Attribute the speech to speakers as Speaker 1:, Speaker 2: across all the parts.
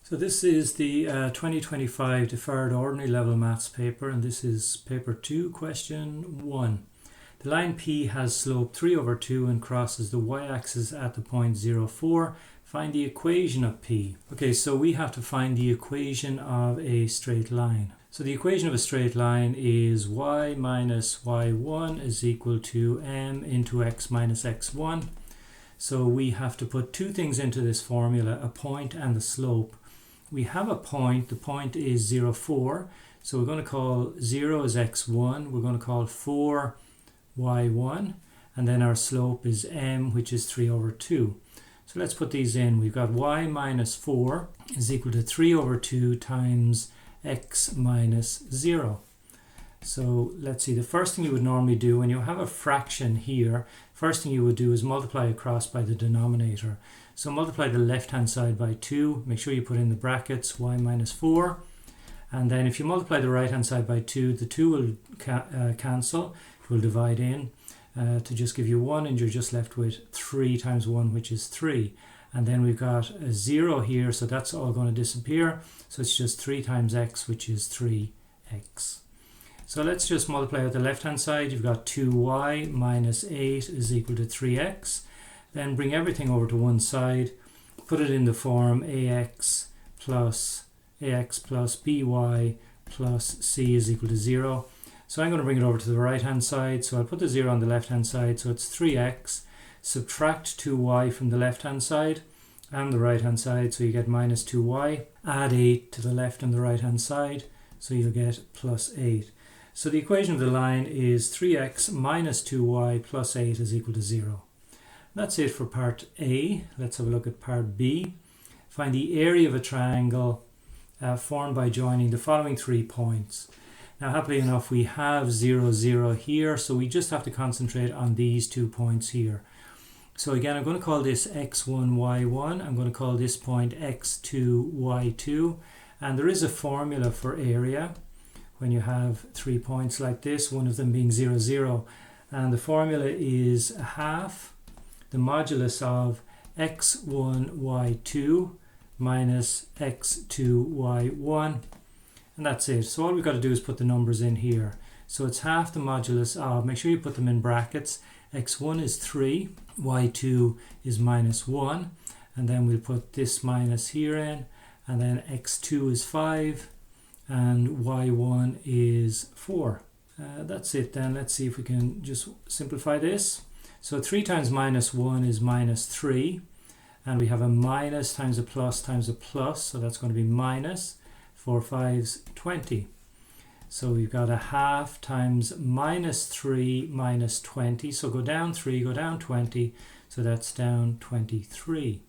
Speaker 1: So this is the 2025 Deferred Ordinary Level Maths paper, and this is paper 2, question 1. The line P has slope 3 over 2 and crosses the y-axis at the point 0, 4. Find the equation of P. Okay, so we have to find the equation of a straight line. So the equation of a straight line is y minus y1 is equal to m into x minus x1. So we have to put two things into this formula, a point and the slope. We have a point, the point is 0, 4. So we're going to call 0 is x1, we're going to call 4 y1, and then our slope is m, which is 3 over 2. So let's put these in. We've got y minus 4 is equal to 3 over 2 times x minus 0. So let's see, the first thing you would normally do when you have a fraction here, first thing you would do is multiply across by the denominator. So multiply the left hand side by 2, make sure you put in the brackets y minus 4, and then if you multiply the right hand side by 2, the 2 will cancel, it will divide in to just give you 1, and you're just left with 3 times 1, which is 3. And then we've got a 0 here, so that's all going to disappear, so it's just 3 times x, which is 3x. So let's just multiply out the left hand side. You've got 2y minus 8 is equal to 3x. Then bring everything over to one side, put it in the form ax plus by plus c is equal to 0. So I'm going to bring it over to the right hand side. So I'll put the 0 on the left hand side, so it's 3x. Subtract 2y from the left hand side and the right hand side, so you get minus 2y. Add 8 to the left and the right hand side, so you'll get plus 8. So the equation of the line is 3x minus 2y plus 8 is equal to 0. That's it for part A. Let's have a look at part B. Find the area of a triangle formed by joining the following 3 points. Now, happily enough, we have 0, 0 here, so we just have to concentrate on these 2 points here. So again, I'm going to call this x1, y1. I'm going to call this point x2, y2. And there is a formula for area when you have 3 points like this, one of them being 0, 0. And the formula is half the modulus of x1, y2 minus x2, y1. And that's it. So all we've got to do is put the numbers in here. So it's half the modulus of, make sure you put them in brackets, x1 is 3, y2 is minus 1, and then we'll put this minus here in, and then x2 is 5, and y1 is 4. That's it then. Let's see if we can just simplify this. So 3 times minus 1 is minus 3, and we have a minus times a plus, so that's going to be minus 4 5's 20. So we've got a half times minus 3 minus 20, so go down 3, go down 20, so that's down 23.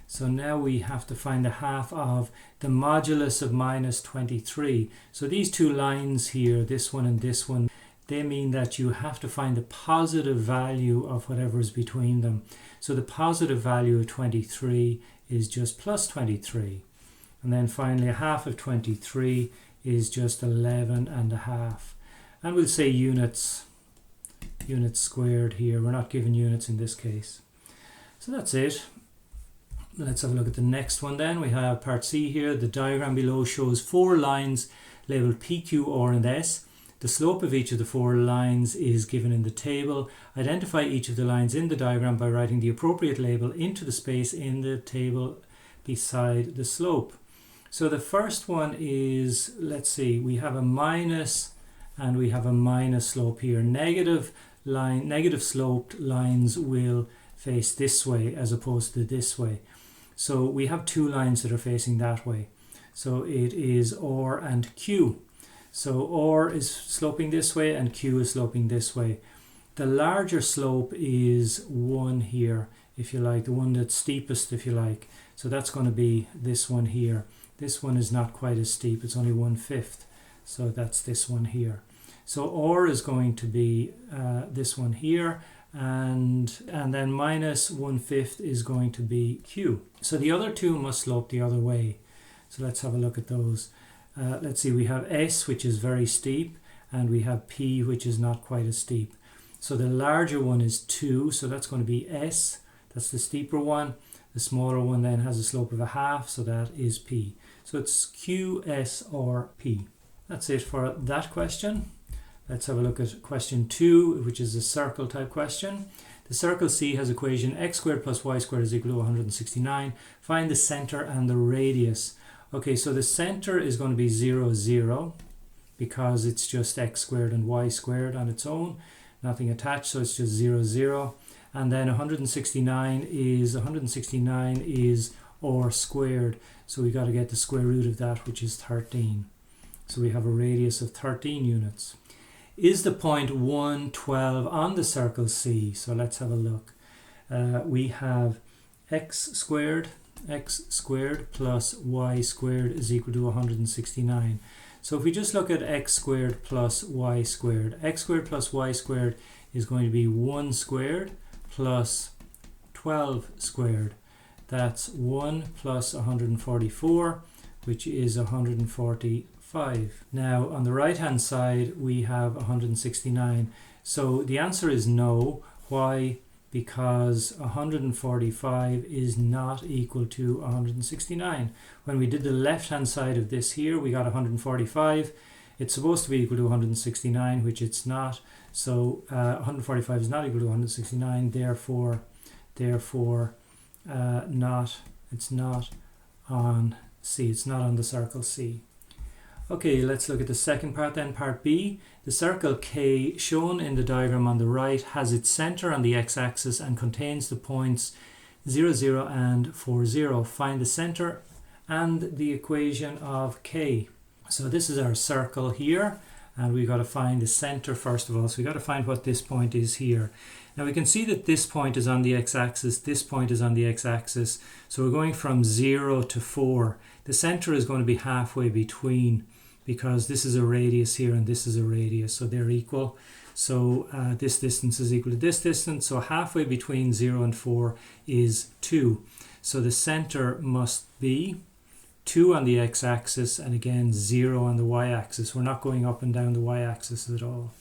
Speaker 1: So now we have to find the half of the modulus of minus 23. So these two lines here, this one and this one, they mean that you have to find the positive value of whatever is between them. So the positive value of 23 is just plus 23. And then finally a half of 23 is just 11 and a half. And we'll say units squared here. We're not given units in this case. So that's it. Let's have a look at the next one then. We have part C here. The diagram below shows 4 lines labeled P, Q, R, and S. The slope of each of the 4 lines is given in the table. Identify each of the lines in the diagram by writing the appropriate label into the space in the table beside the slope. So the first one is, let's see, we have a minus and we have a minus slope here. Negative sloped lines will face this way as opposed to this way. So we have 2 lines that are facing that way. So it is R and Q. So R is sloping this way and Q is sloping this way. The larger slope is 1 here, if you like, the one that's steepest, if you like. So that's going to be this one here. This one is not quite as steep, it's only 1/5. So that's this one here. So R is going to be this one here, and then minus 1/5 is going to be Q. So the other 2 must slope the other way. So let's have a look at those. Let's see, we have S, which is very steep, and we have P, which is not quite as steep. So the larger one is 2, so that's going to be S. That's the steeper one. The smaller one then has a slope of a half, so that is P. So it's Q, S, or P. That's it for that question. Let's have a look at question 2, which is a circle type question. The circle C has equation x squared plus y squared is equal to 169. Find the center and the radius. Okay, so the center is going to be 0, 0, because it's just x squared and y squared on its own, nothing attached, so it's just 0, 0. And then 169 is r squared, so we got to get the square root of that, which is 13. So we have a radius of 13 units. Is the point 1, 12 on the circle C? So let's have a look. We have x squared plus y squared is equal to 169. So if we just look at x squared plus y squared plus y squared is going to be 1 squared plus 12 squared. That's 1 plus 144, which is 145. Now on the right hand side we have 169. So the answer is no. Why? Because 145 is not equal to 169. When we did the left hand side of this here, we got 145. It's supposed to be equal to 169, which it's not. So 145 is not equal to 169, therefore it's not on C, it's not on the circle C. Okay, let's look at the second part then, part B. The circle K shown in the diagram on the right has its center on the x-axis and contains the points 0, 0 and 4, 0. Find the center and the equation of K. So this is our circle here, and we've got to find the center first of all. So we've got to find what this point is here. Now we can see that this point is on the x-axis, this point is on the x-axis. So we're going from 0 to 4. The center is going to be halfway between, because this is a radius here and this is a radius, so they're equal. So this distance is equal to this distance, so halfway between 0 and 4 is 2. So the center must be 2 on the x-axis and again 0 on the y-axis. We're not going up and down the y-axis at all.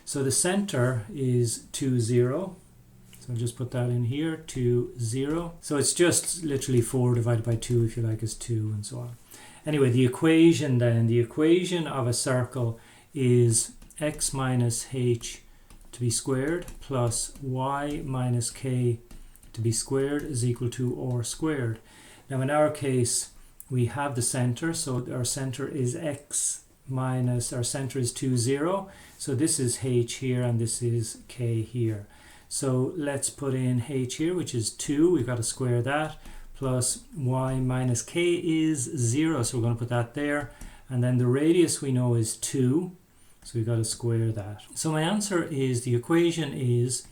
Speaker 1: So the center is 2, 0. So I'll just put that in here, 2, 0. So it's just literally 4 divided by 2, if you like, is 2, and so on. Anyway, the equation then, the equation of a circle is x minus h to be squared plus y minus k to be squared is equal to r squared. Now in our case, we have the center, so our center is x minus, our center is 2, 0. So this is h here and this is k here. So let's put in h here, which is 2, we've got to square that, plus y minus k is 0, so we're going to put that there. And then the radius we know is 2, so we've got to square that. So my answer is, the equation is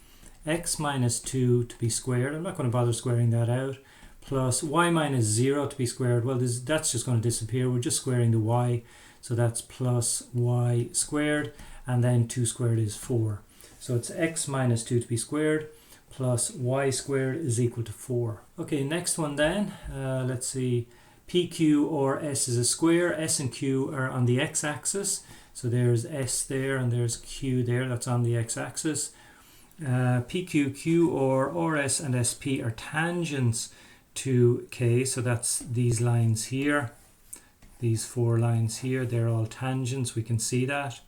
Speaker 1: x minus 2 to be squared, I'm not going to bother squaring that out, plus y minus 0 to be squared. Well, that's just going to disappear, we're just squaring the y, so that's plus y squared, and then 2 squared is 4. So it's x minus 2 to be squared plus y squared is equal to 4. Okay, next one then, let's see, PQ or S is a square. S and Q are on the x-axis, so there's S there and there's Q there, that's on the x-axis. PQ, Q or RS and SP are tangents to K, so that's these lines here. These 4 lines here, they're all tangents, we can see that.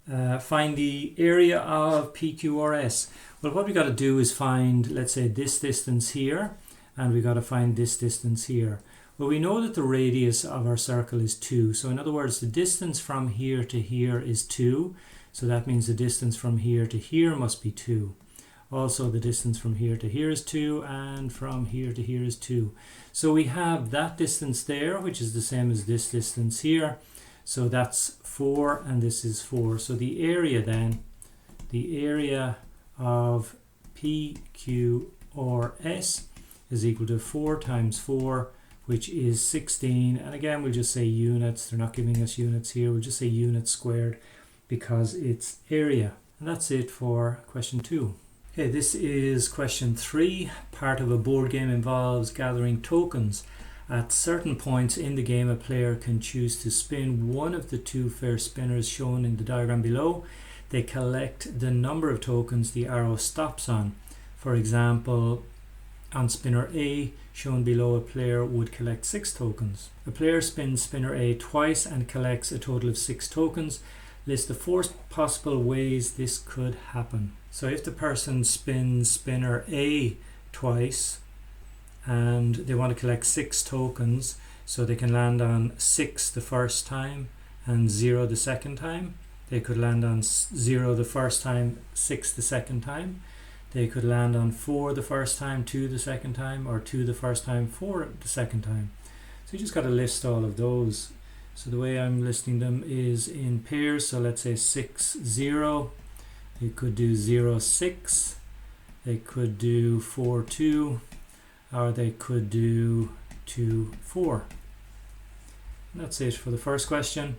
Speaker 1: Find the area of PQRS. Well, what we got to do is find, let's say, this distance here, and we got to find this distance here. Well, we know that the radius of our circle is 2. So in other words, the distance from here to here is 2. So that means the distance from here to here must be 2. Also, the distance from here to here is 2, and from here to here is 2. So we have that distance there, which is the same as this distance here. So that's 4, and this is 4. So the area then, the area of PQRS is equal to 4 times 4, which is 16. And again, we'll just say units. They're not giving us units here. We'll just say units squared because it's area. And that's it for question 2. Okay, this is question 3. Part of a board game involves gathering tokens. At certain points in the game, a player can choose to spin one of the 2 fair spinners shown in the diagram below. They collect the number of tokens the arrow stops on. For example, on spinner A, shown below, a player would collect 6 tokens. A player spins spinner A twice and collects a total of 6 tokens. List the 4 possible ways this could happen. So if the person spins spinner A twice and they want to collect 6 tokens, so they can land on 6 the first time and 0 the second time. They could land on 0 the first time, 6 the second time. They could land on 4 the first time, 2 the second time, or 2 the first time, 4 the second time. So you just got to list all of those. So the way I'm listing them is in pairs. So let's say 6, 0. They could do 0, 6. They could do 4, 2. Or they could do 2, 4. And that's it for the first question.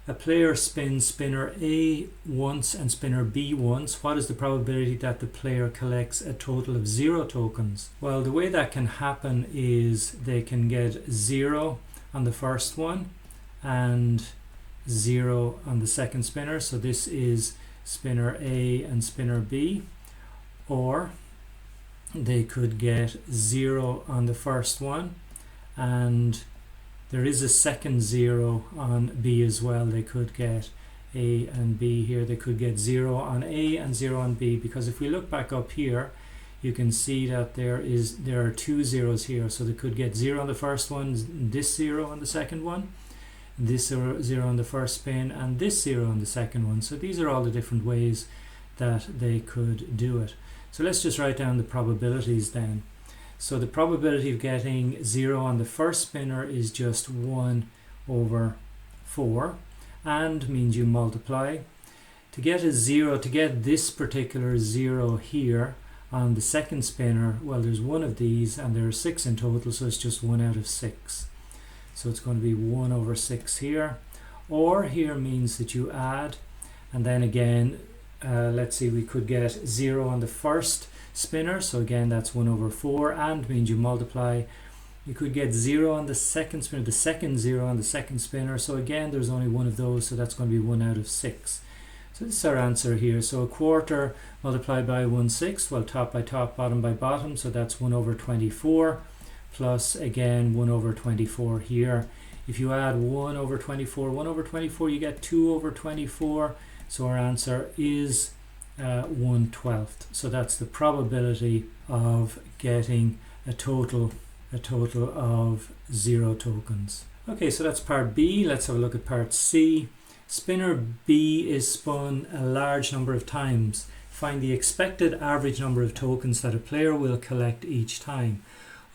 Speaker 1: A player spins spinner A once and spinner B once. What is the probability that the player collects a total of 0 tokens? Well, the way that can happen is they can get 0 on the first one and 0 on the second spinner. So this is spinner A and spinner B. Or they could get 0 on the first one, and there is a second 0 on B as well. They could get A and B here. They could get 0 on A and 0 on B, because if we look back up here, you can see that there are 2 zeros here. So they could get 0 on the first one, this 0 on the second one, this 0 on the first spin, and this 0 on the second one. So these are all the different ways that they could do it. So let's just write down the probabilities then. So the probability of getting 0 on the first spinner is just 1 over 4, and means you multiply. To get a 0, to get this particular 0 here on the second spinner, well, there's one of these and there are 6 in total, so it's just 1 out of 6. So it's going to be 1 over 6 here. Or here means that you add, and then again, let's see, we could get 0 on the first spinner, so again that's 1 over 4, and means you multiply. You could get 0 on the second spinner, the second 0 on the second spinner, so again there's only one of those, so that's going to be 1 out of 6. So this is our answer here. So a quarter multiplied by 1/6, well, top by top, bottom by bottom, so that's 1 over 24, plus again 1 over 24 here. If you add 1 over 24, you get 2 over 24, so our answer is 1/12. So that's the probability of getting a total of 0 tokens. Okay, so that's part B. Let's have a look at part C. Spinner B is spun a large number of times. Find the expected average number of tokens that a player will collect each time.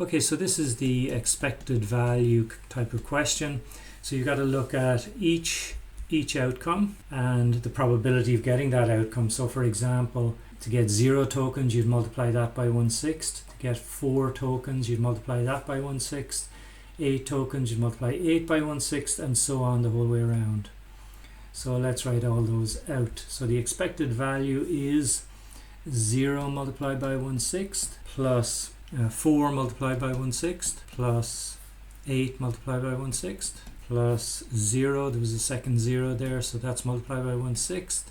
Speaker 1: Okay, so this is the expected value type of question. So you've got to look at each outcome and the probability of getting that outcome. So for example, to get 0 tokens, you'd multiply that by 1/6. To get 4 tokens, you'd multiply that by 1/6. 8 tokens, you'd multiply 8 by 1/6, and so on the whole way around. So let's write all those out. So the expected value is 0 multiplied by 1/6 plus 4 multiplied by 1/6 plus 8 multiplied by 1/6 plus 0, there was a second 0 there, so that's multiplied by 1/6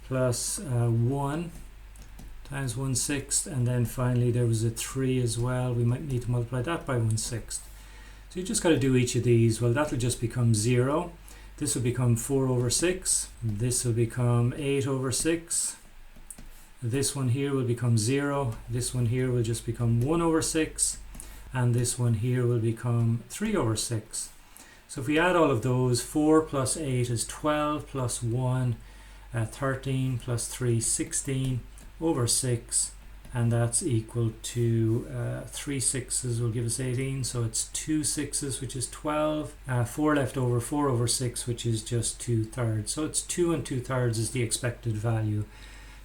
Speaker 1: plus 1 times 1/6, and then finally there was a 3 as well. We might need to multiply that by 1/6. So you just got to do each of these. Well, that'll just become 0. This will become 4 over 6. This will become 8 over 6. This one here will become 0. This one here will just become 1 over 6. And this one here will become 3 over 6. So if we add all of those, 4 plus 8 is 12, plus 1, 13, plus 3, 16 over 6, and that's equal to 3 6s will give us 18, so it's 2 6s, which is 12, 4 left over, 4 over 6, which is just 2/3. So it's 2 2/3 is the expected value.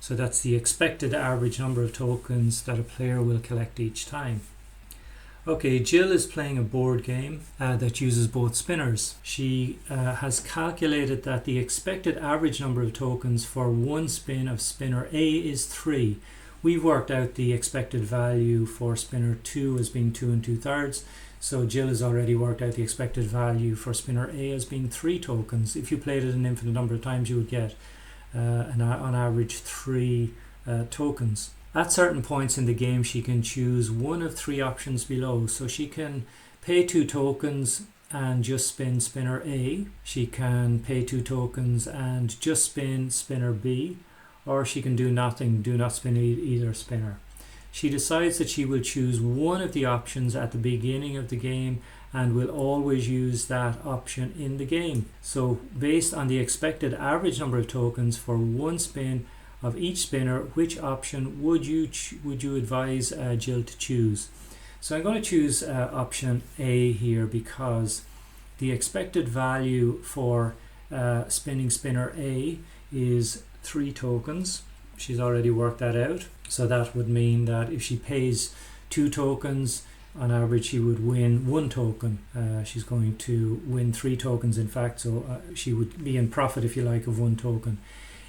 Speaker 1: So that's the expected average number of tokens that a player will collect each time. Okay, Jill is playing a board game that uses both spinners. She has calculated that the expected average number of tokens for one spin of spinner A is 3. We've worked out the expected value for spinner 2 as being 2 2/3. So Jill has already worked out the expected value for spinner A as being 3 tokens. If you played it an infinite number of times, you would get on average 3 tokens. At certain points in the game, she can choose one of three options below. So she can pay 2 tokens and just spin spinner A. She can pay 2 tokens and just spin spinner B, or she can do nothing, do not spin either spinner. She decides that she will choose one of the options at the beginning of the game and will always use that option in the game. So based on the expected average number of tokens for one spin of each spinner, which option would you advise Jill to choose? So I'm going to choose option A here because the expected value for spinning spinner A is 3 tokens. She's already worked that out. So that would mean that if she pays 2 tokens, on average she would win 1 token. She's going to win 3 tokens in fact, so she would be in profit, if you like, of 1 token.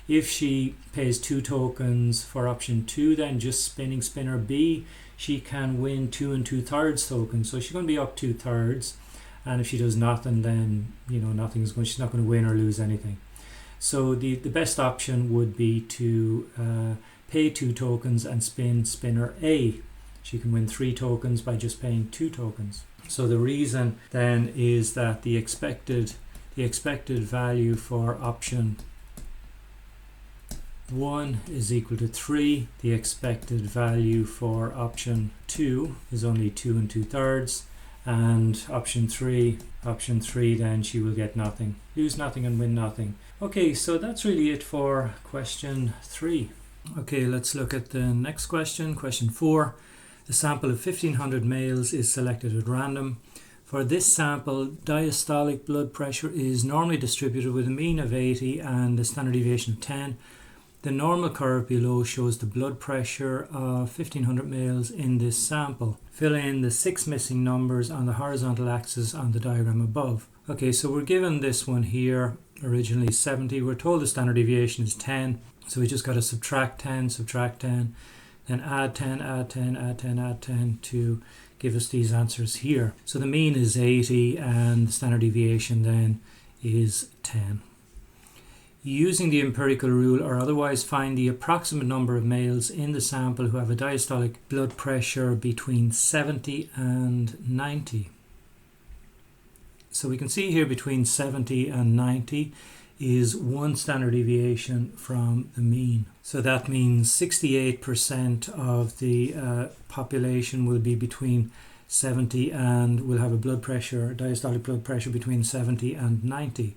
Speaker 1: If she pays 2 tokens for option 2, then just spinning spinner B, she can win 2 2/3 tokens. So she's going to be up 2/3, and if she does nothing, then she's not going to win or lose anything. So the best option would be to pay 2 tokens and spin spinner A. She can win 3 tokens by just paying 2 tokens. So the reason then is that the expected value for option 1 is equal to 3. The expected value for option 2 is only 2 2/3, and option 3 then she will get nothing, lose nothing and win nothing. Okay, so that's really it for question 3. Okay, let's look at the next question, question 4. The sample of 1500 males is selected at random. For this sample, diastolic blood pressure is normally distributed with a mean of 80 and a standard deviation of 10. The normal curve below shows the blood pressure of 1500 males in this sample. Fill in the 6 missing numbers on the horizontal axis on the diagram above. Okay, so we're given this one here, originally 70. We're told the standard deviation is 10. So we just got to subtract 10, then add 10, add 10, add 10, add 10 to give us these answers here. So the mean is 80 and the standard deviation then is 10. Using the empirical rule, or otherwise find the approximate number of males in the sample who have a diastolic blood pressure between 70 and 90. So we can see here between 70 and 90 is 1 standard deviation from the mean. So that means 68% of the population will be between 70 and will have a diastolic blood pressure between 70 and 90.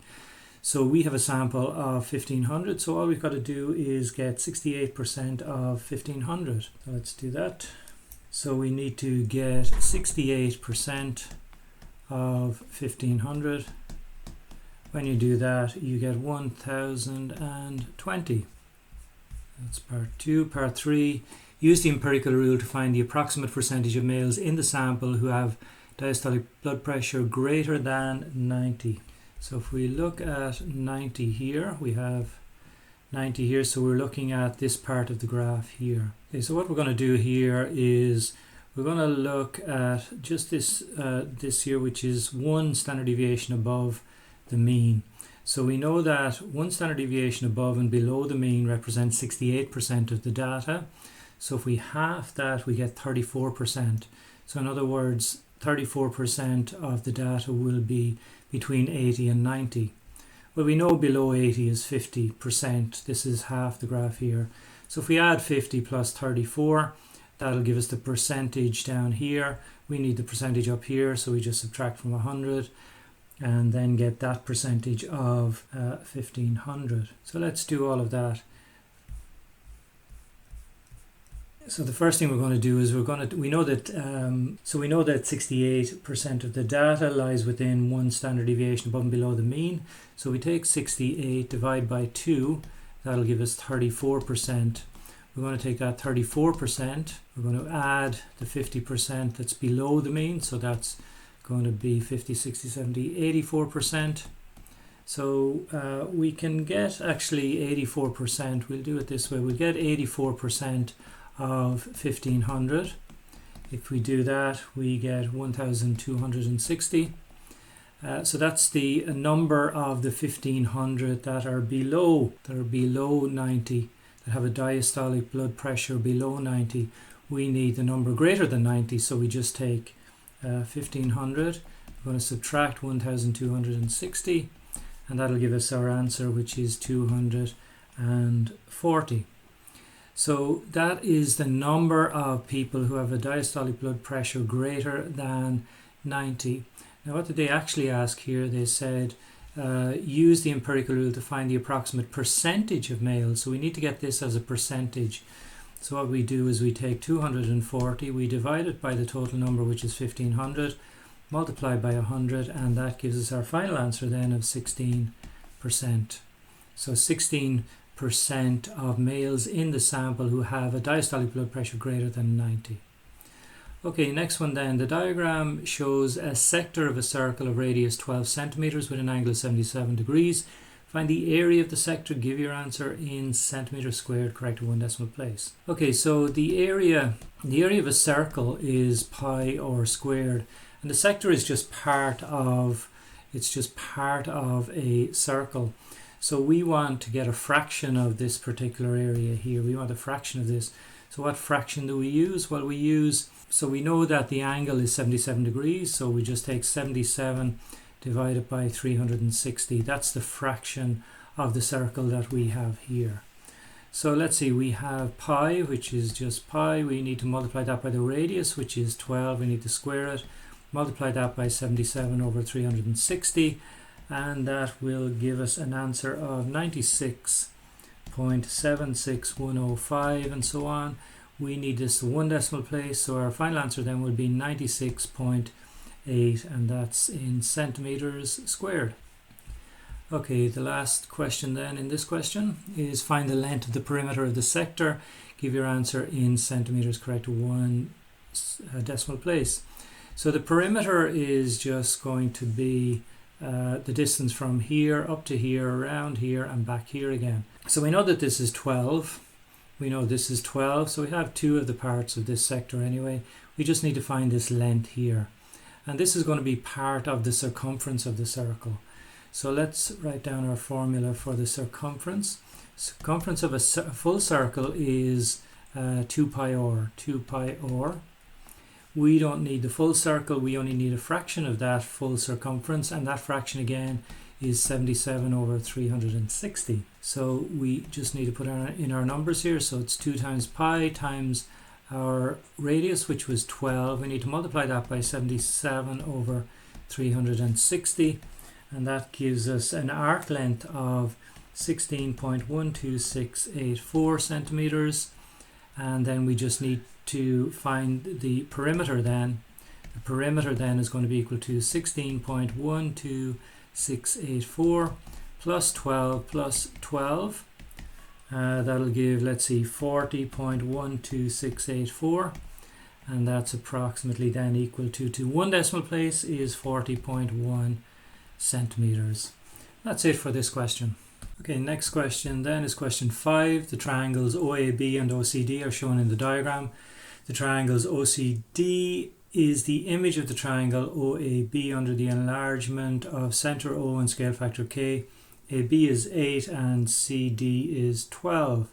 Speaker 1: So we have a sample of 1500, so all we've got to do is get 68% of 1500. So let's do that. So we need to get 68% of 1500. When you do that, you get 1020. That's part 2. Part 3, use the empirical rule to find the approximate percentage of males in the sample who have diastolic blood pressure greater than 90. So if we look at 90 here, we have 90 here, so we're looking at this part of the graph here. Okay, so what we're going to do here is we're going to look at just this here, which is 1 standard deviation above the mean. So we know that 1 standard deviation above and below the mean represents 68% of the data. So if we half that, we get 34%. So in other words, 34% of the data will be between 80 and 90. Well, we know below 80 is 50%. This is half the graph here. So if we add 50 plus 34, that'll give us the percentage down here. We need the percentage up here, so we just subtract from 100 and then get that percentage of 1500. So let's do all of that. So the first thing we're going to do is we know that 68% of the data lies within 1 standard deviation above and below the mean. So we take 68, divide by 2, that'll give us 34%. We're going to take that 34%, we're going to add the 50% that's below the mean, so that's going to be 50, 60, 70, 84%. So we can get actually 84%. We'll do it this way. We'll get 84% of 1500. If we do that, we get 1260. So that's the number of the 1500 that are below 90, that have a diastolic blood pressure below 90, we need the number greater than 90, so we just take 1500. We're going to subtract 1260, and that'll give us our answer, which is 240. So that is the number of people who have a diastolic blood pressure greater than 90. Now what did they actually ask here? They said use the empirical rule to find the approximate percentage of males. So we need to get this as a percentage. So what we do is we take 240, we divide it by the total number, which is 1500, multiply by 100, and that gives us our final answer then of 16%. So 16% of males in the sample who have a diastolic blood pressure greater than 90. Okay, next one then. The diagram shows a sector of a circle of radius 12 centimeters with an angle of 77 degrees. Find the area of the sector, give your answer in centimeters squared, correct to one decimal place. Okay, so the area of a circle is pi r squared, and the sector is just part of a circle. So we want to get a fraction of this particular area here. We want a fraction of this. So what fraction do we use? Well, so we know that the angle is 77 degrees, so we just take 77 divided by 360. That's the fraction of the circle that we have here. So let's see, we have pi, which is just pi. We need to multiply that by the radius, which is 12. We need to square it. Multiply that by 77 over 360. And that will give us an answer of 96.76105 and so on. We need this to one decimal place, so our final answer then would be 96.8, and that's in centimeters squared. Okay, the last question then in this question is find the length of the perimeter of the sector. Give your answer in centimeters correct to one decimal place. So the perimeter is just going to be the distance from here up to here, around here, and back here again. So we know that this is 12. We know this is 12, so we have two of the parts of this sector anyway. We just need to find this length here. And this is going to be part of the circumference of the circle. So let's write down our formula for the circumference. Circumference of a full circle is 2 pi r. 2 pi r. We don't need the full circle, we only need a fraction of that full circumference, and that fraction again is 77 over 360. So we just need to put in our numbers here. So it's 2 times pi times our radius, which was 12. We need to multiply that by 77 over 360, and that gives us an arc length of 16.12684 centimeters. And then we just need to find the perimeter then. The perimeter then is going to be equal to 16.12684 plus 12 plus 12. That'll give, let's see, 40.12684, and that's approximately then equal to one decimal place is 40.1 centimeters. That's it for this question. Okay, next question then is question 5. The triangles OAB and OCD are shown in the diagram. The triangles OCD is the image of the triangle OAB under the enlargement of center O and scale factor K. AB is 8 and CD is 12.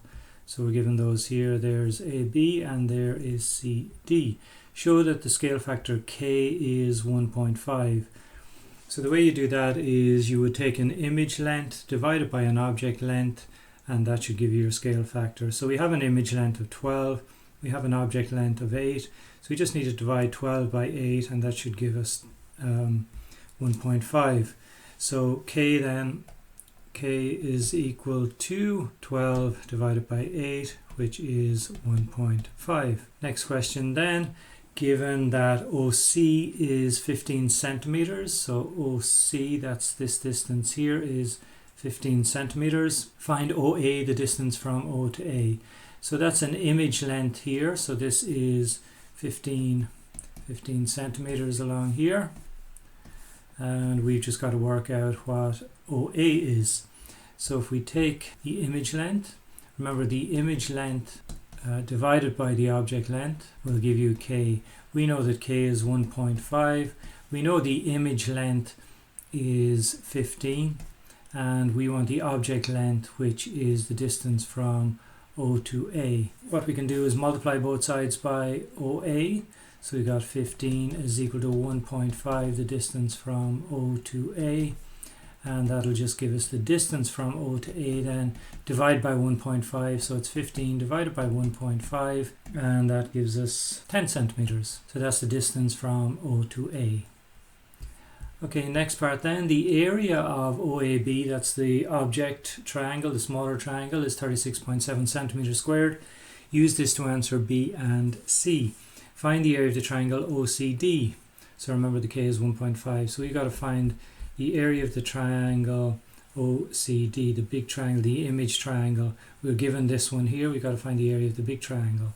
Speaker 1: So we're given those here. There's AB and there is CD. Show that the scale factor K is 1.5. So the way you do that is you would take an image length divided by an object length, and that should give you your scale factor. So we have an image length of 12. We have an object length of 8. So we just need to divide 12 by 8, and that should give us 1.5. So K then, K is equal to 12 divided by 8, which is 1.5. Next question then, given that OC is 15 centimeters, so OC, that's this distance here, is 15 centimeters. Find OA, the distance from O to A. So that's an image length here, so this is 15 centimeters along here, and we've just got to work out what OA is. So if we take the image length, remember the image length divided by the object length will give you K. We know that K is 1.5. We know the image length is 15, and we want the object length, which is the distance from O to A. What we can do is multiply both sides by OA. So we got 15 is equal to 1.5, the distance from O to A. And that'll just give us the distance from O to A then, divide by 1.5, so it's 15 divided by 1.5, and that gives us 10 centimeters. So that's the distance from O to A. Okay, next part then, the area of OAB, that's the object triangle, the smaller triangle, is 36.7 centimeters squared. Use this to answer B and C. Find the area of the triangle OCD. So remember the K is 1.5, so we've got to find the area of the triangle OCD, the big triangle, the image triangle. We're given this one here, we've got to find the area of the big triangle.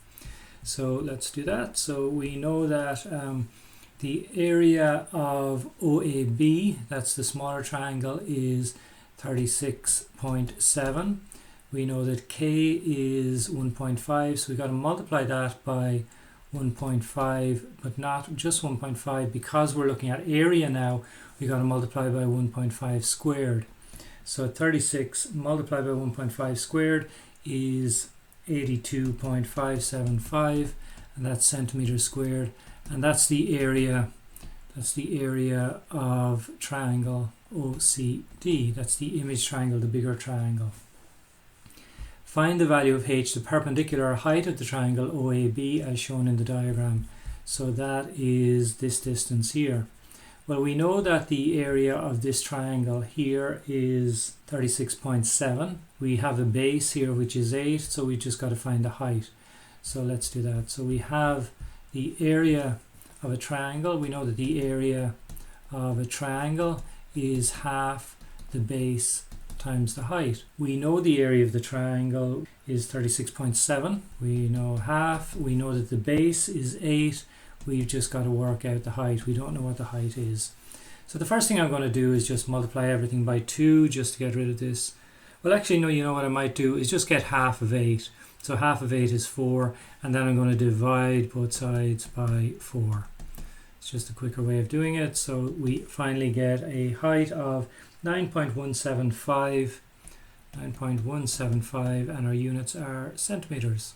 Speaker 1: So let's do that. So we know that the area of OAB, that's the smaller triangle, is 36.7. We know that K is 1.5, so we've got to multiply that by 1.5, but not just 1.5, because we're looking at area now. We got to multiply by 1.5 squared. So 36 multiplied by 1.5 squared is 82.575, and that's centimeters squared, and that's the area. That's the area of triangle OCD. That's the image triangle, the bigger triangle. Find the value of h, the perpendicular height of the triangle OAB, as shown in the diagram. So that is this distance here. Well, we know that the area of this triangle here is 36.7. We have a base here which is 8, so we just got to find the height. So let's do that. So we have the area of a triangle. We know that the area of a triangle is half the base times the height. We know the area of the triangle is 36.7. We know half. We know that the base is 8. We've just got to work out the height. We don't know what the height is. So the first thing I'm going to do is just multiply everything by 2 just to get rid of this. Well, actually, no, you know what I might do is just get half of 8. So half of 8 is 4, and then I'm going to divide both sides by 4. It's just a quicker way of doing it. So we finally get a height of 9.175, and our units are centimeters.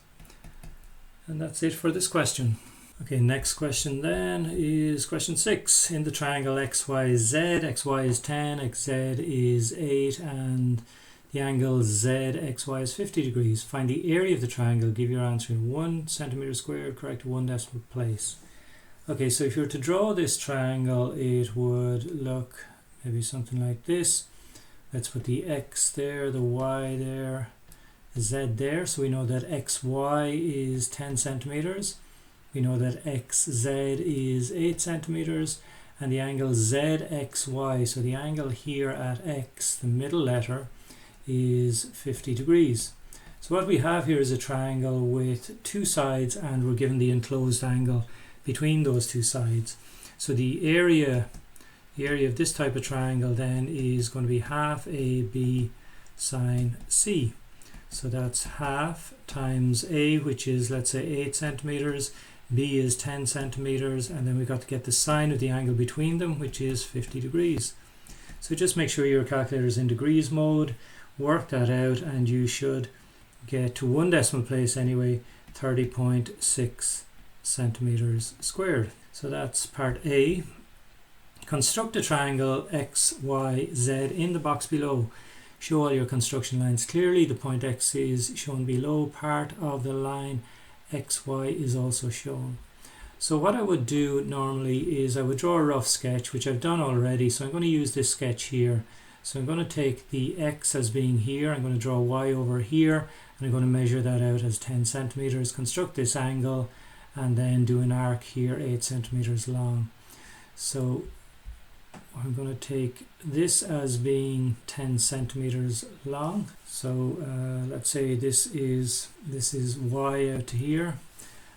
Speaker 1: And that's it for this question. Okay, next question then is question 6. In the triangle XYZ, XY is 10, XZ is 8, and the angle ZXY is 50 degrees. Find the area of the triangle. Give your answer in 1 centimeter squared, correct to 1 decimal place. Okay, so if you were to draw this triangle, it would look maybe something like this. Let's put the X there, the Y there, the Z there. So we know that XY is 10 centimeters. We know that XZ is 8 centimeters, and the angle ZXY, so the angle here at X, the middle letter, is 50 degrees. So what we have here is a triangle with 2 sides, and we're given the enclosed angle between those 2 sides. So the area of this type of triangle then is going to be half AB sine C. So that's half times A, which is, let's say, 8 centimeters, B is 10 centimeters, and then we've got to get the sine of the angle between them, which is 50 degrees. So just make sure your calculator is in degrees mode, work that out, and you should get to 1 decimal place anyway, 30.6 centimeters squared. So that's part A. Construct a triangle XYZ in the box below. Show all your construction lines clearly. The point X is shown below. Part of the line XY is also shown. So what I would do normally is I would draw a rough sketch, which I've done already. So I'm going to use this sketch here. So I'm going to take the X as being here. I'm going to draw Y over here, and I'm going to measure that out as 10 centimeters. Construct this angle, and then do an arc here 8 centimeters long. So I'm going to take this as being 10 centimeters long. So let's say this is Y out to here,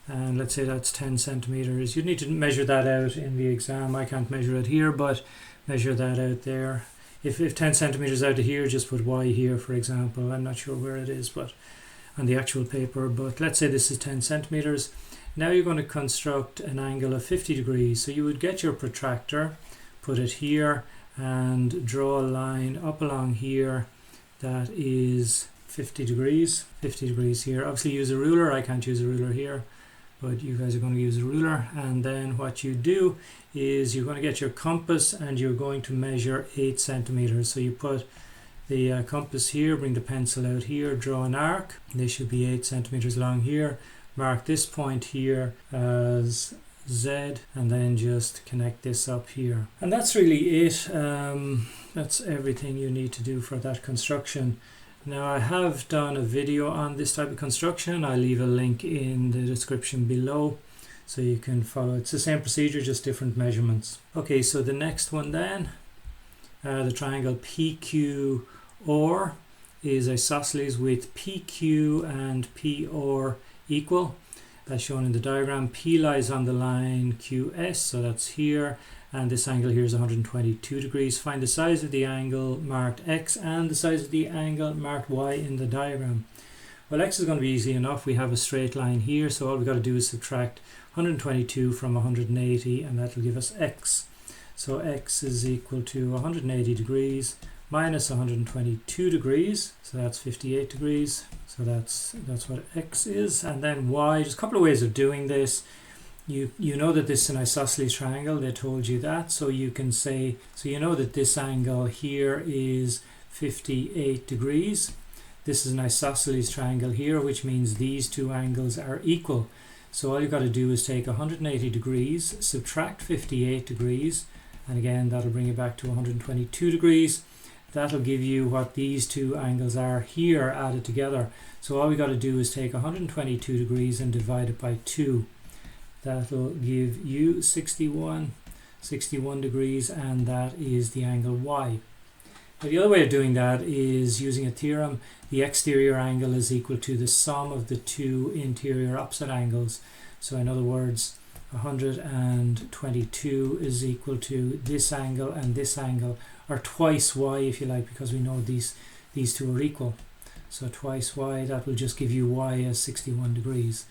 Speaker 1: and let's say that's 10 centimeters. You'd need to measure that out in the exam. I can't measure it here, but measure that out there. If 10 centimeters out to here, just put Y here, for example. I'm not sure where it is, but on the actual paper, but let's say this is 10 centimeters. Now you're going to construct an angle of 50 degrees. So you would get your protractor, put it here, and draw a line up along here that is 50 degrees. 50 degrees here. Obviously use a ruler. I can't use a ruler here, but you guys are going to use a ruler. And then what you do is you're going to get your compass and you're going to measure 8 centimeters. So you put the compass here, bring the pencil out here, draw an arc. They should be 8 centimeters long here. Mark this point here as Z, and then just connect this up here. And that's really it. That's everything you need to do for that construction. Now I have done a video on this type of construction. I'll leave a link in the description below so you can follow. It's the same procedure, just different measurements. Okay, so the next one then, the triangle PQR is isosceles with PQ and PR equal. As shown in the diagram, P lies on the line QS, so that's here, and this angle here is 122 degrees. Find the size of the angle marked X and the size of the angle marked Y in the diagram. Well, X is going to be easy enough. We have a straight line here, so all we've got to do is subtract 122 from 180, and that will give us X. So X is equal to 180 degrees minus 122 degrees, so that's 58 degrees. So that's what X is. And then Y, there's a couple of ways of doing this. You know that this is an isosceles triangle, they told you that, so you can say, so you know that this angle here is 58 degrees. This is an isosceles triangle here, which means these two angles are equal. So all you've got to do is take 180 degrees, subtract 58 degrees, and again that'll bring it back to 122 degrees. That'll give you what these two angles are here added together. So all we got to do is take 122 degrees and divide it by 2. That'll give you 61 degrees, and that is the angle Y. Now the other way of doing that is using a theorem. The exterior angle is equal to the sum of the two interior opposite angles. So in other words, 122 is equal to this angle and this angle, or twice Y if you like, because we know these two are equal. So twice Y, that will just give you Y as 61 degrees.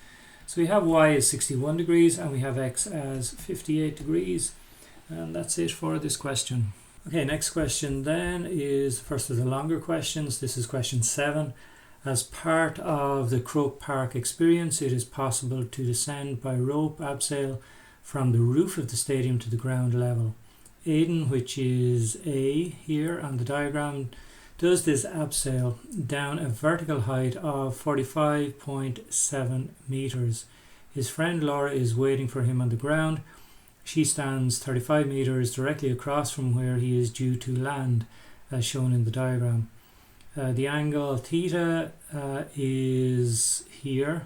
Speaker 1: So we have Y as 61 degrees and we have X as 58 degrees. And that's it for this question. Okay, next question then is the first of the longer questions. This is question 7. As part of the Croke Park experience, it is possible to descend by rope abseil from the roof of the stadium to the ground level. Aidan, which is A here on the diagram, does this abseil down a vertical height of 45.7 meters. His friend Laura is waiting for him on the ground. She stands 35 meters directly across from where he is due to land, as shown in the diagram. The angle theta is here,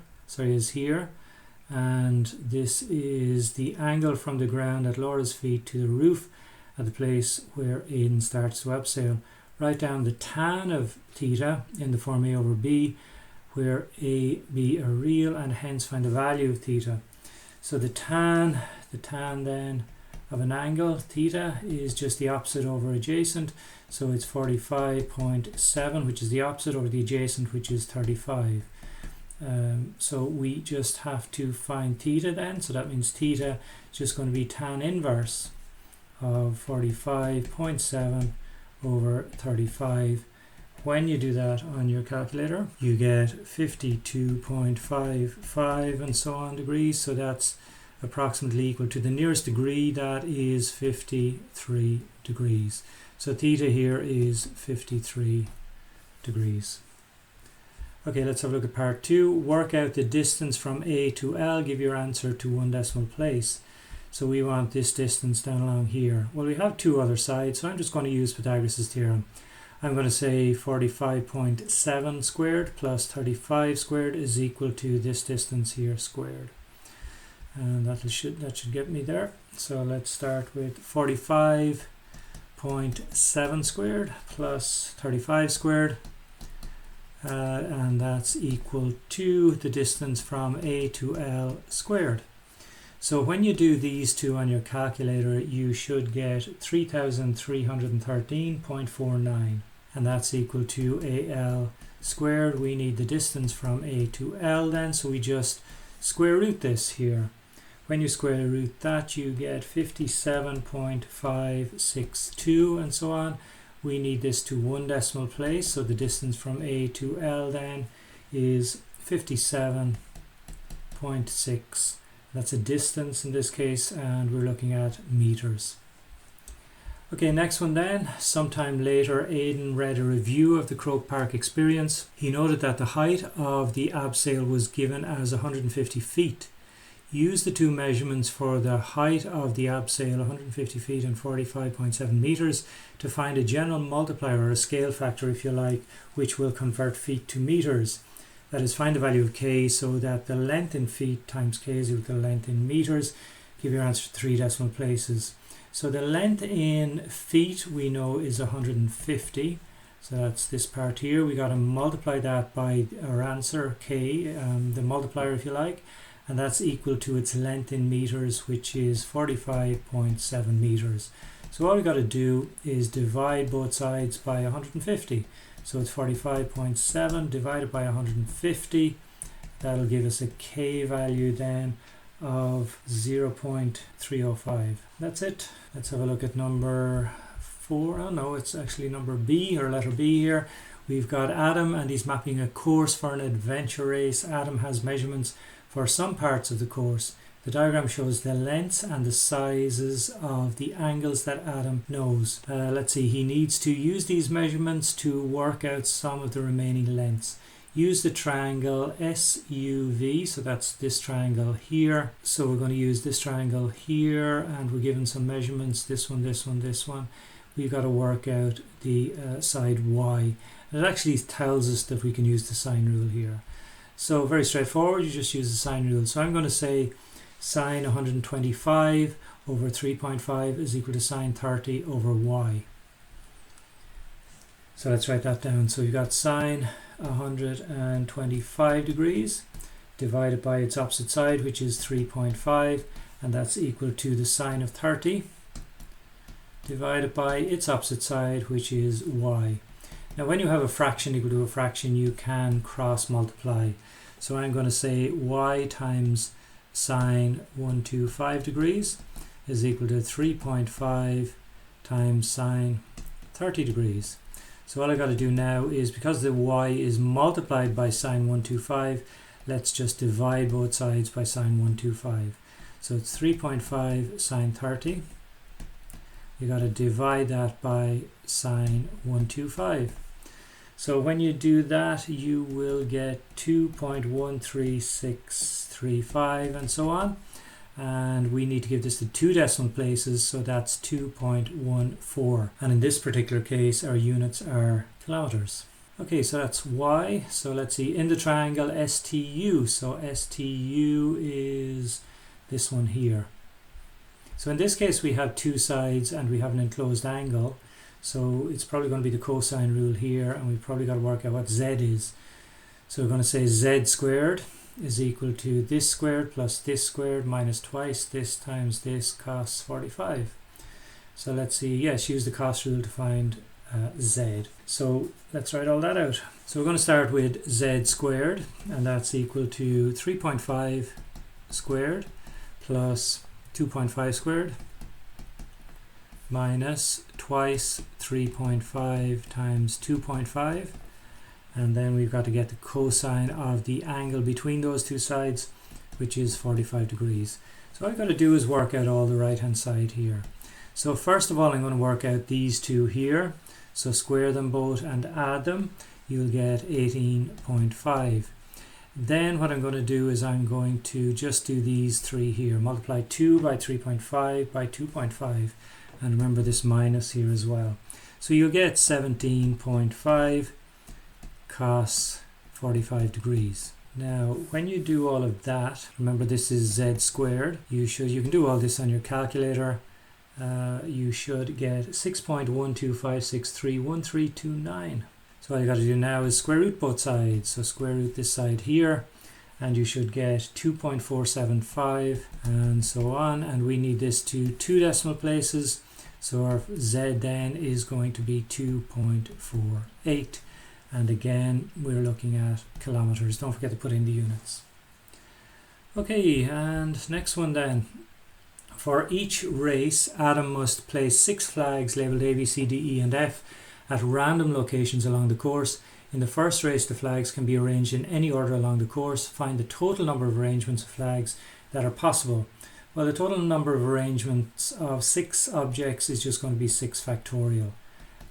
Speaker 1: and this is the angle from the ground at Laura's feet to the roof at the place where Aidan starts to abseil. Write down the tan of theta in the form A over B, where A, B are real, and hence find the value of theta. So the tan then of an angle theta is just the opposite over adjacent, so it's 45.7, which is the opposite over the adjacent, which is 35. So we just have to find theta then, so that means theta is just going to be tan inverse of 45.7 over 35. When you do that on your calculator, you get 52.55 and so on degrees, so that's approximately equal to the nearest degree, that is 53 degrees. So theta here is 53 degrees. Okay, let's have a look at part 2. Work out the distance from A to L, give your answer to one decimal place. So we want this distance down along here. Well, we have two other sides, so I'm just going to use Pythagoras' theorem. I'm going to say 45.7 squared plus 35 squared is equal to this distance here squared. And that should get me there. So let's start with 45.7 squared plus 35 squared. And that's equal to the distance from A to L squared. So when you do these two on your calculator, you should get 3,313.49, and that's equal to AL squared. We need the distance from A to L then, so we just square root this here. When you square root that, you get 57.562 and so on. we need this to 1 decimal place, so the distance from A to L then is 57.6. That's a distance in this case, and we're looking at meters. Okay, next one then. Sometime later, Aidan read a review of the Croke Park experience. He noted that the height of the abseil was given as 150 feet. Use the two measurements for the height of the abseil, 150 feet and 45.7 meters, to find a general multiplier, or a scale factor if you like, which will convert feet to meters. That is, find the value of k so that the length in feet times k is equal to the length in meters. Give your answer 3 decimal places. So the length in feet we know is 150. So that's this part here. We got to multiply that by our answer k, the multiplier if you like, and that's equal to its length in meters, which is 45.7 meters. So all we got to do is divide both sides by 150. So it's 45.7 divided by 150. That'll give us a k value then of 0.305. That's it. Let's have a look at number 4. Oh no, it's actually number B, or letter B here. We've got Adam, and he's mapping a course for an adventure race. Adam has measurements for some parts of the course. The diagram shows the lengths and the sizes of the angles that Adam knows. Let's see, he needs to use these measurements to work out some of the remaining lengths. Use the triangle SUV, so that's this triangle here. So we're going to use this triangle here, and we're given some measurements, this one, this one, this one. We've got to work out the side Y. And it actually tells us that we can use the sine rule here. So very straightforward, you just use the sine rule. So I'm going to say sine 125 over 3.5 is equal to sine 30 over Y. So let's write that down. So you've got sine 125 degrees divided by its opposite side, which is 3.5, and that's equal to the sine of 30 divided by its opposite side, which is y. Now when you have a fraction equal to a fraction, you can cross multiply. So I'm going to say y times sine 125 degrees is equal to 3.5 times sine 30 degrees. So all I got to do now is, because the y is multiplied by sine 125, let's just divide both sides by sine 125. So it's 3.5 sine 30. You got to divide that by sine 125. So when you do that, you will get 2.13635 and so on. And we need to give this to 2 decimal places, so that's 2.14. And in this particular case, our units are kilometers. Okay, so that's y. So let's see, in the triangle STU, so STU is this one here. So in this case, we have 2 sides and we have an enclosed angle. So it's probably going to be the cosine rule here, and we've probably got to work out what z is. So we're going to say z squared is equal to this squared plus this squared minus twice this times this cos 45. So let's see, yes, use the cos rule to find z. So let's write all that out. So we're going to start with z squared, and that's equal to 3.5 squared plus 2.5 squared minus twice 3.5 times 2.5. And then we've got to get the cosine of the angle between those two sides, which is 45 degrees. So all I've got to do is work out all the right hand side here. So first of all, I'm going to work out these two here. So square them both and add them. You'll get 18.5. Then what I'm going to do is I'm going to just do these three here. Multiply 2 by 3.5 by 2.5. And remember this minus here as well. So you'll get 17.5 cos 45 degrees. Now when you do all of that, remember this is z squared. You can do all this on your calculator. You should get 6.125631329. So all you got to do now is square root both sides. So square root this side here, and you should get 2.475 and so on. And we need this to 2 decimal places. So our z then is going to be 2.48. And again, we're looking at kilometers. Don't forget to put in the units. Okay, and next one then. For each race, Adam must place 6 flags labelled A, B, C, D, E, and F at random locations along the course. In the first race, the flags can be arranged in any order along the course. Find the total number of arrangements of flags that are possible. Well, the total number of arrangements of 6 objects is just going to be 6 factorial.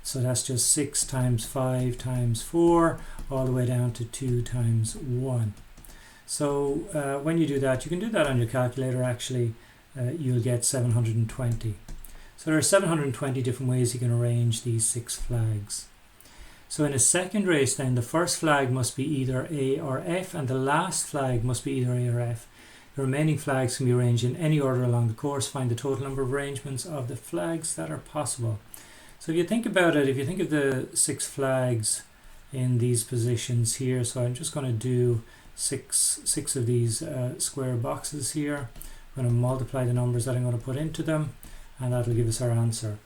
Speaker 1: So that's just 6 times 5 times 4 all the way down to 2 times 1. So when you do that, you can do that on your calculator actually, you'll get 720. So there are 720 different ways you can arrange these 6 flags. So in a second race then, the first flag must be either A or F and the last flag must be either A or F. The remaining flags can be arranged in any order along the course. Find the total number of arrangements of the flags that are possible. So if you think about it, if you think of the 6 flags in these positions here, so I'm just going to do six of these square boxes here. I'm going to multiply the numbers that I'm going to put into them, and that'll give us our answer.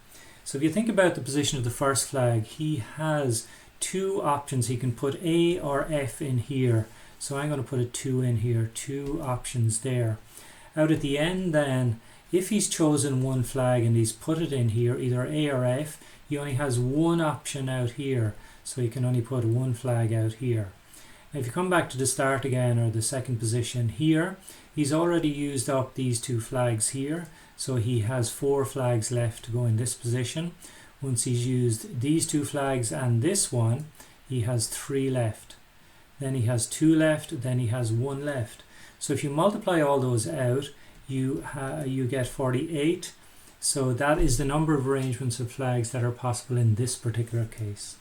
Speaker 1: So if you think about the position of the first flag, he has 2 options. He can put A or F in here. So I'm going to put a 2 in here, 2 options there. Out at the end then, if he's chosen one flag and he's put it in here, either A or F, he only has one option out here. So he can only put one flag out here. Now if you come back to the start again, or the second position here, he's already used up these 2 flags here. So he has 4 flags left to go in this position. Once he's used these 2 flags and this one, he has 3 left. Then he has 2 left, then he has 1 left. So if you multiply all those out, you get 48. So that is the number of arrangements of flags that are possible in this particular case.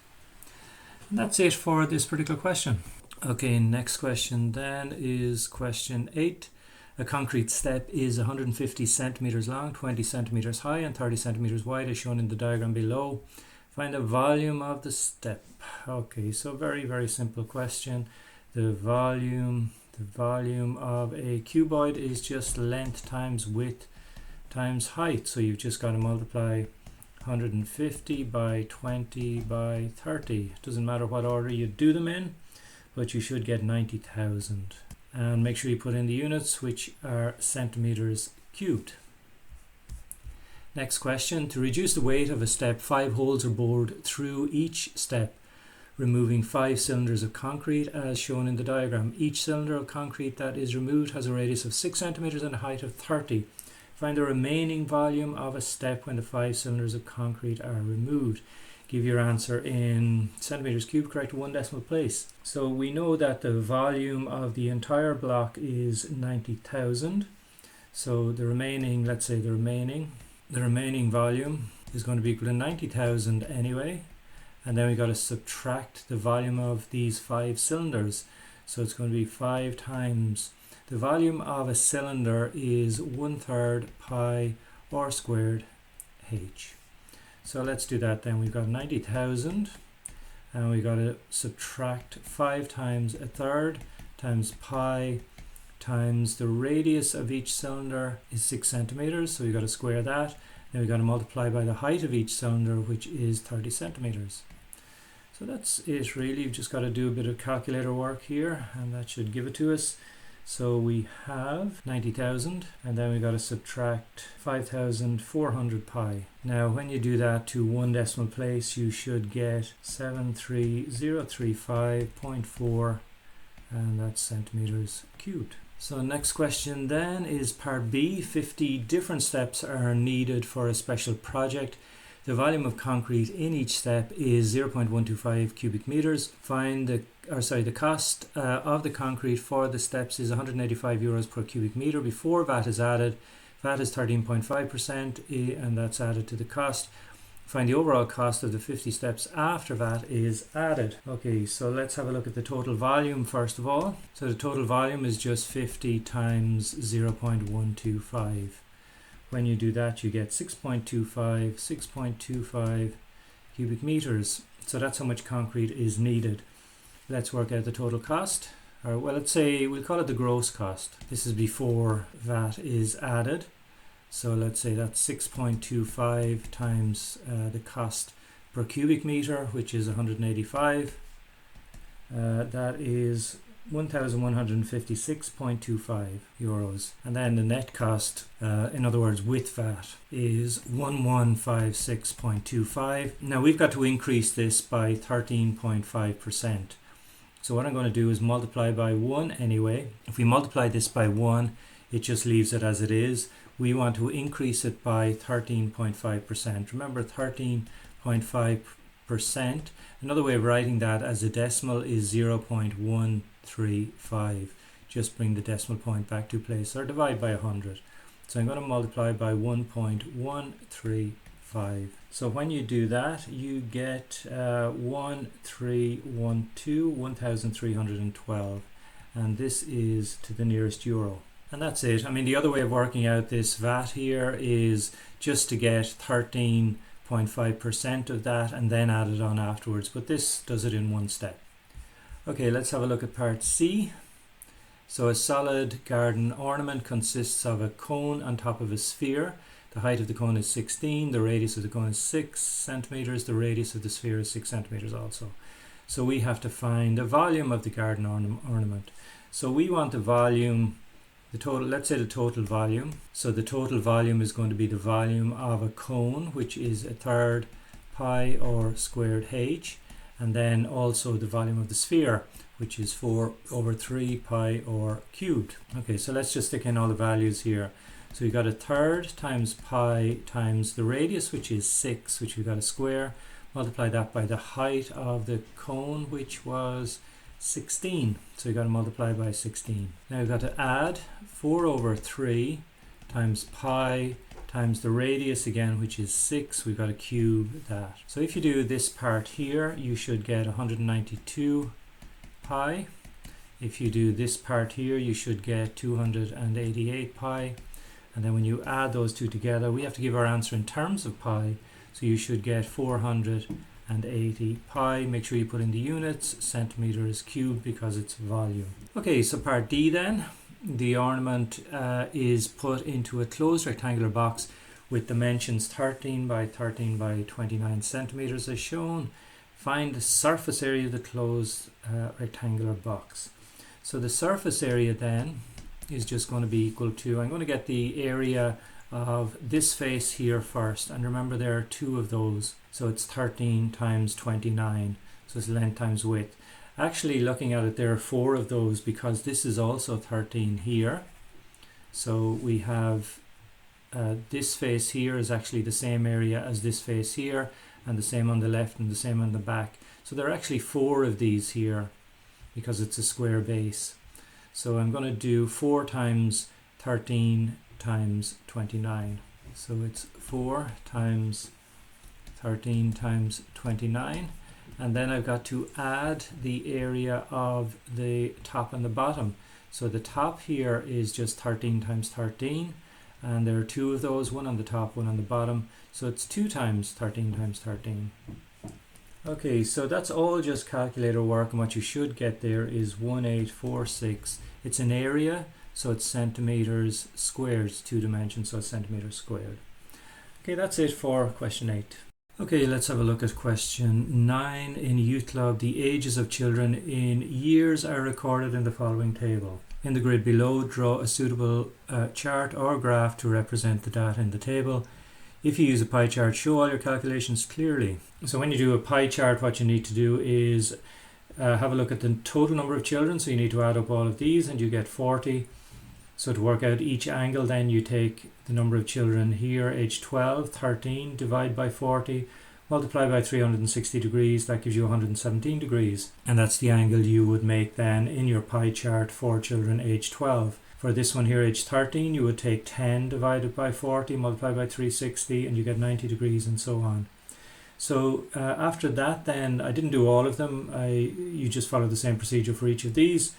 Speaker 1: And that's it for this particular question. Okay, next question then is question 8. A concrete step is 150 centimeters long, 20 centimeters high and 30 centimeters wide as shown in the diagram below. Find the volume of the step. Okay, so very, very simple question. The volume of a cuboid is just length times width times height. So you've just got to multiply 150 by 20 by 30. It doesn't matter what order you do them in, but you should get 90,000. And make sure you put in the units, which are centimeters cubed. Next question. To reduce the weight of a step, 5 holes are bored through each step, removing 5 cylinders of concrete as shown in the diagram. Each cylinder of concrete that is removed has a radius of 6 centimeters and a height of 30. Find the remaining volume of a step when the 5 cylinders of concrete are removed. Give your answer in centimeters cubed, correct to 1 decimal place. So we know that the volume of the entire block is 90,000. So the remaining, let's say the remaining volume is going to be equal to 90,000 anyway. And then we got to subtract the volume of these 5 cylinders. So it's going to be 5 times the volume of a cylinder is 1/3 pi r squared h. So let's do that then. We've got 90,000 and we got to subtract 5 times 1/3 times pi times the radius of each cylinder is 6 centimeters. So we've got to square that. Then we've got to multiply by the height of each cylinder, which is 30 centimeters. So that's it really. You've just got to do a bit of calculator work here and that should give it to us. So we have 90,000 and then we got to subtract 5,400 pi. Now when you do that to 1 decimal place, you should get 73035.4, and that's centimeters cubed. So next question then is part B. 50 different steps are needed for a special project. The volume of concrete in each step is 0.125 cubic meters. Find the cost of the concrete for the steps is 185 euros per cubic meter before VAT is added. VAT is 13.5% and that's added to the cost. Find the overall cost of the 50 steps after VAT is added. Okay, so let's have a look at the total volume first of all. So the total volume is just 50 times 0.125. When you do that, you get 6.25 cubic meters. So that's how much concrete is needed. Let's work out the total cost. Or well, let's say we'll call it the gross cost. This is before VAT is added. So let's say that's 6.25 times the cost per cubic meter, which is 185. That is 1,156.25 euros. And then the net cost, in other words with VAT, is 1156.25. Now we've got to increase this by 13.5%. So what I'm going to do is multiply by 1 anyway. If we multiply this by 1, it just leaves it as it is. We want to increase it by 13.5%. Remember, 13.5%. Another way of writing that as a decimal is 0.135. Just bring the decimal point back to place, or divide by 100. So I'm going to multiply by 1.135. So when you do that, you get 1312, and this is to the nearest euro. And that's it. I mean, the other way of working out this VAT here is just to get 13.5% of that and then add it on afterwards, but this does it in one step. Okay, let's have a look at part C. So a solid garden ornament consists of a cone on top of a sphere. The height of the cone is 16, the radius of the cone is 6 centimeters, the radius of the sphere is 6 centimeters also. So we have to find the volume of the garden ornament. So we want the volume, the total, let's say the total volume. So the total volume is going to be the volume of a cone, which is 1/3 pi or squared h, and then also the volume of the sphere, which is 4/3 pi or cubed. Okay, so let's just stick in all the values here. So we got 1/3 times pi times the radius, which is 6, which we got a square. Multiply that by the height of the cone, which was 16. So we got to multiply by 16. Now we've got to add 4/3 times pi times the radius again, which is 6. We've got to cube that. So if you do this part here, you should get 192 pi. If you do this part here, you should get 288 pi. And then when you add those two together, we have to give our answer in terms of pi. So you should get 480 pi. Make sure you put in the units. Centimeters cubed because it's volume. Okay, so part D then. The ornament is put into a closed rectangular box with dimensions 13 by 13 by 29 centimeters as shown. Find the surface area of the closed rectangular box. So the surface area then is just going to be equal to, I'm going to get the area of this face here first, and remember there are two of those, so it's 13 times 29, so it's length times width. Actually, looking at it, there are 4 of those because this is also 13 here. So we have this face here is actually the same area as this face here, and the same on the left and the same on the back. So there are actually 4 of these here because it's a square base. So I'm going to do 4 times 13 times 29. So it's 4 times 13 times 29. And then I've got to add the area of the top and the bottom. So the top here is just 13 times 13. And there are 2 of those, one on the top, one on the bottom. So it's 2 times 13 times 13. Okay, so that's all just calculator work, and what you should get there is 1846. It's an area, so it's centimeters squared. It's 2 dimensions, so it's centimeters squared. Okay, that's it for question 8. Okay, let's have a look at question 9. In Youth Club, the ages of children in years are recorded in the following table. In the grid below, draw a suitable chart or graph to represent the data in the table. If you use a pie chart, show all your calculations clearly. So when you do a pie chart, what you need to do is have a look at the total number of children. So you need to add up all of these and you get 40. So to work out each angle, then you take the number of children here, age 12, 13, divide by 40, multiply by 360 degrees, that gives you 117 degrees. And that's the angle you would make then in your pie chart for children age 12. For this one here, age 13, you would take 10 divided by 40, multiply by 360, and you get 90 degrees and so on. So after that then, I didn't do all of them. You just follow the same procedure for each of these.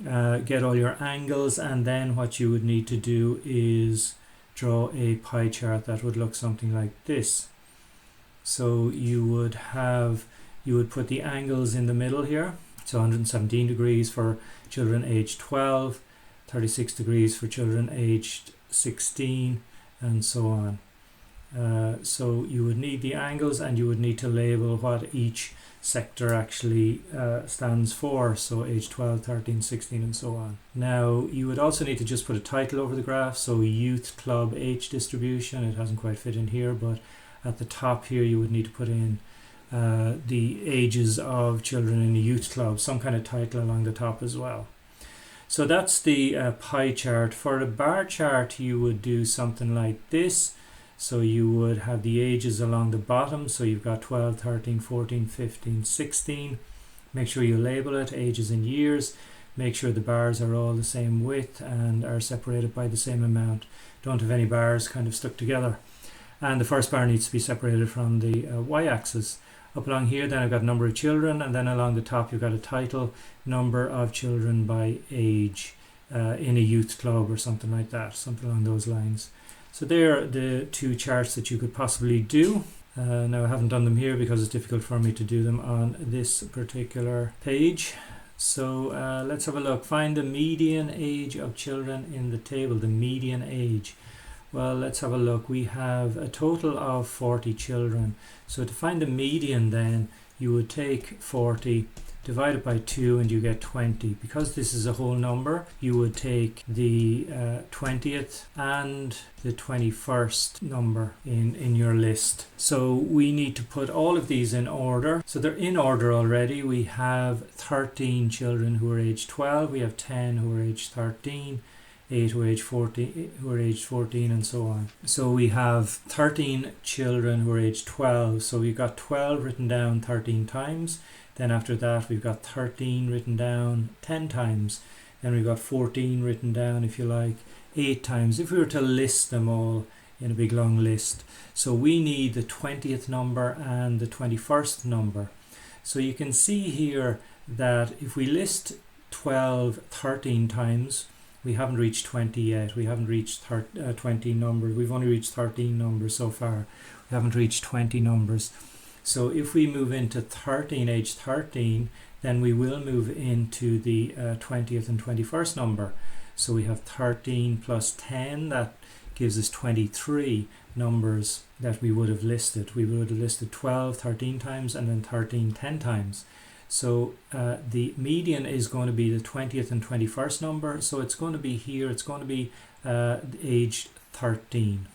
Speaker 1: Get all your angles, and then what you would need to do is draw a pie chart that would look something like this. So you would put the angles in the middle here. So 117 degrees for children aged 12, 36 degrees for children aged 16, and so on. So you would need the angles, and you would need to label what each sector actually stands for, so age 12, 13, 16 and so on. Now you would also need to just put a title over the graph, so youth club age distribution. It hasn't quite fit in here, but at the top here you would need to put in the ages of children in a youth club, some kind of title along the top as well. So that's the pie chart. For a bar chart you would do something like this. So you would have the ages along the bottom, so you've got 12, 13, 14, 15, 16. Make sure you label it, ages in years. Make sure the bars are all the same width and are separated by the same amount. Don't have any bars kind of stuck together. And the first bar needs to be separated from the y-axis. Up along here then I've got number of children, and then along the top you've got a title, number of children by age in a youth club or something like that, something along those lines. So there are the two charts that you could possibly do. Now I haven't done them here because it's difficult for me to do them on this particular page. So let's have a look. Find the median age of children in the table, the median age. Well, let's have a look. We have a total of 40 children. So to find the median then, you would take 40, divide it by 2, and you get 20. Because this is a whole number, you would take the 20th and the 21st number in your list. So we need to put all of these in order. So they're in order already. We have 13 children who are age 12. We have 10 who are age 13. 8 who are age 14 and so on. So we have 13 children who are age 12. So we've got 12 written down 13 times. Then after that we've got 13 written down 10 times. Then we've got 14 written down, if you like, 8 times. If we were to list them all in a big long list. So we need the 20th number and the 21st number. So you can see here that if we list 12 13 times, we haven't reached 20 yet. We haven't reached 20 numbers. We've only reached 13 numbers so far. We haven't reached 20 numbers. So if we move into 13, age 13, then we will move into the 20th and 21st number. So we have 13 plus 10. That gives us 23 numbers that we would have listed. We would have listed 12 13 times and then 13 10 times. So the median is going to be the 20th and 21st number. So it's going to be here. It's going to be age 13.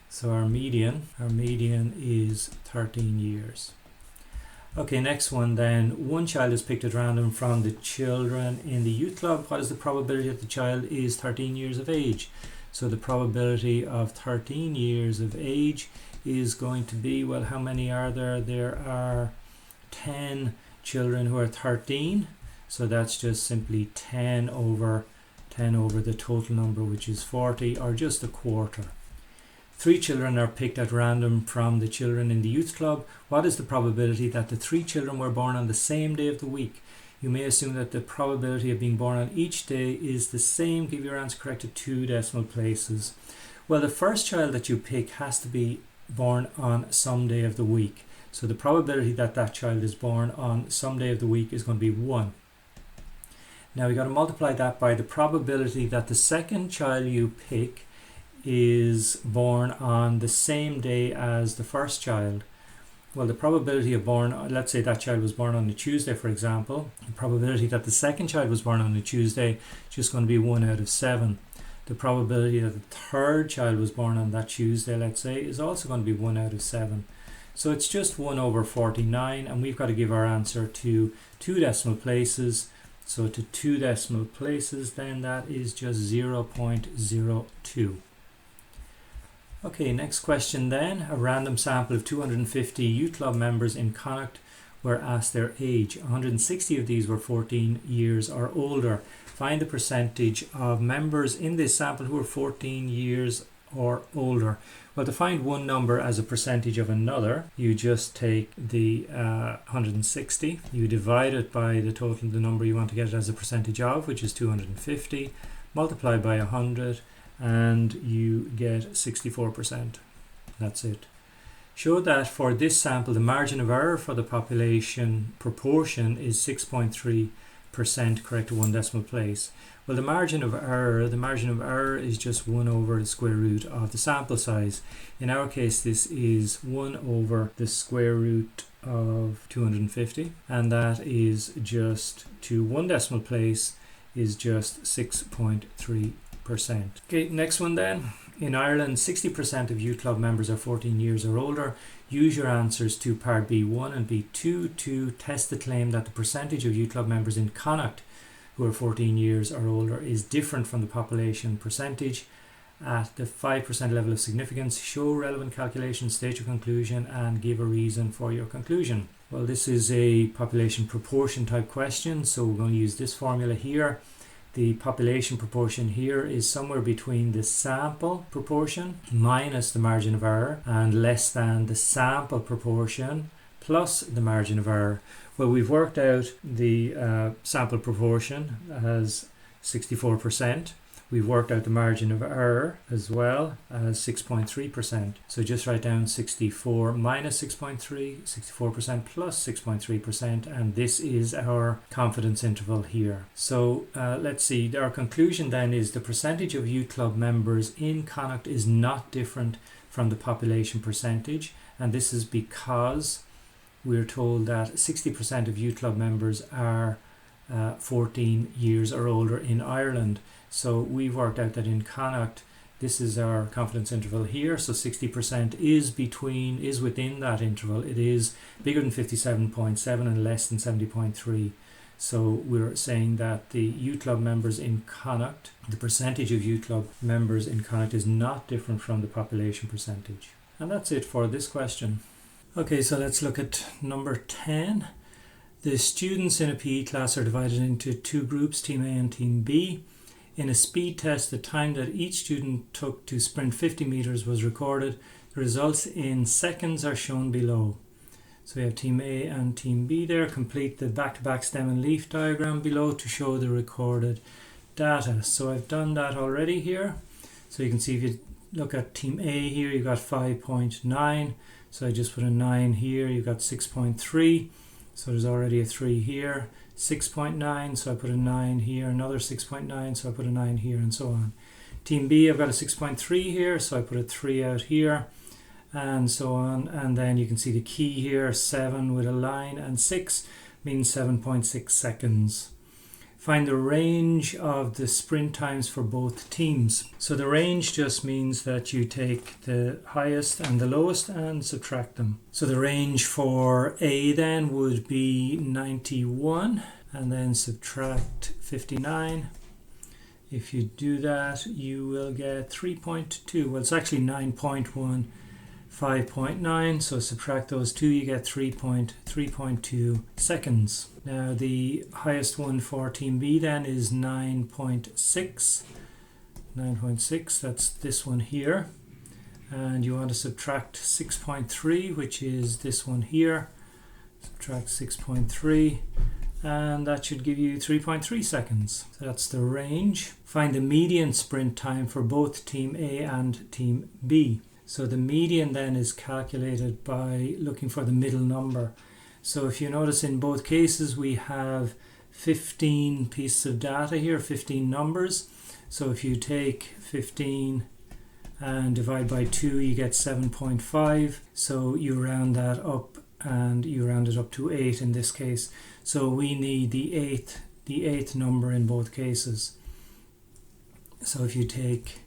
Speaker 1: So our median is 13 years. Okay, next one then. One child is picked at random from the children in the youth club. What is the probability that the child is 13 years of age? So the probability of 13 years of age is going to be, well, how many are there? There are 10 children who are 13, so that's just simply 10 over the total number, which is 40, or just a quarter. 3 children are picked at random from the children in the youth club. What is the probability that the 3 children were born on the same day of the week? You may assume that the probability of being born on each day is the same. Give your answer correct at 2 decimal places. Well, the first child that you pick has to be born on some day of the week. So the probability that that child is born on some day of the week is going to be 1. Now we got to multiply that by the probability that the second child you pick is born on the same day as the first child. Well, the probability of let's say that child was born on a Tuesday, for example. The probability that the second child was born on a Tuesday is just going to be 1 out of 7. The probability that the third child was born on that Tuesday, let's say, is also going to be 1 out of 7. So it's just 1 over 49, and we've got to give our answer to 2 decimal places. So to 2 decimal places, then that is just 0.02. Okay, next question then. A random sample of 250 youth club members in Connacht were asked their age. 160 of these were 14 years or older. Find the percentage of members in this sample who are 14 years or older. Well, to find one number as a percentage of another, you just take the 160, you divide it by the number you want to get it as a percentage of, which is 250, multiply by 100, and you get 64%. That's it. Show that for this sample, the margin of error for the population proportion is 6.3 percent correct to 1 decimal place. Well, the margin of error is just 1 over the square root of the sample size. In our case, this is 1 over the square root of 250, and that is just to 1 decimal place is just 6.3%. Okay, next one then. In Ireland, 60% of youth club members are 14 years or older. Use your answers to part B1 and B2 to test the claim that the percentage of youth club members in Connacht who are 14 years or older is different from the population percentage at the 5% level of significance. Show relevant calculations, state your conclusion, and give a reason for your conclusion. Well, this is a population proportion type question, so we're going to use this formula here. The population proportion here is somewhere between the sample proportion minus the margin of error and less than the sample proportion plus the margin of error. Well, we've worked out the sample proportion as 64%. We've worked out the margin of error as well as 6.3%. So just write down 64 minus 6.3, 64% plus 6.3%, and this is our confidence interval here. So let's see, our conclusion then is the percentage of youth club members in Connacht is not different from the population percentage, and this is because we're told that 60% of youth club members are 14 years or older in Ireland. So we've worked out that in Connacht, this is our confidence interval here. So 60% is within that interval. It is bigger than 57.7 and less than 70.3. So we're saying that the youth club members in Connacht, the percentage of youth club members in Connacht is not different from the population percentage. And that's it for this question. Okay, so let's look at number 10. The students in a PE class are divided into two groups, Team A and Team B. In a speed test, the time that each student took to sprint 50 meters was recorded. The results in seconds are shown below. So we have Team A and Team B there. Complete the back-to-back stem and leaf diagram below to show the recorded data. So I've done that already here. So you can see if you look at Team A here, you've got 5.9. So I just put a 9 here. You've got 6.3. So there's already a 3 here. 6.9, so I put a 9 here, another 6.9, so I put a 9 here, and so on. Team B, I've got a 6.3 here, so I put a 3 out here, and so on. And then you can see the key here, 7 with a line, and 6 means 7.6 seconds. Find the range of the sprint times for both teams. So the range just means that you take the highest and the lowest and subtract them. So the range for A then would be 91 and then subtract 59. If you do that, you will get 3.2. Well, it's actually 9.1, 5.9. So subtract those two, you get 3.2 seconds. Now the highest one for Team B then is 9.6. 9.6, that's this one here. And you want to subtract 6.3, which is this one here. Subtract 6.3. And that should give you 3.3 seconds. So that's the range. Find the median sprint time for both Team A and Team B. So the median then is calculated by looking for the middle number. So if you notice in both cases we have 15 pieces of data here, 15 numbers. So if you take 15 and divide by 2, you get 7.5. So you round that up and you round it up to 8 in this case. So we need the eighth number in both cases. So if you take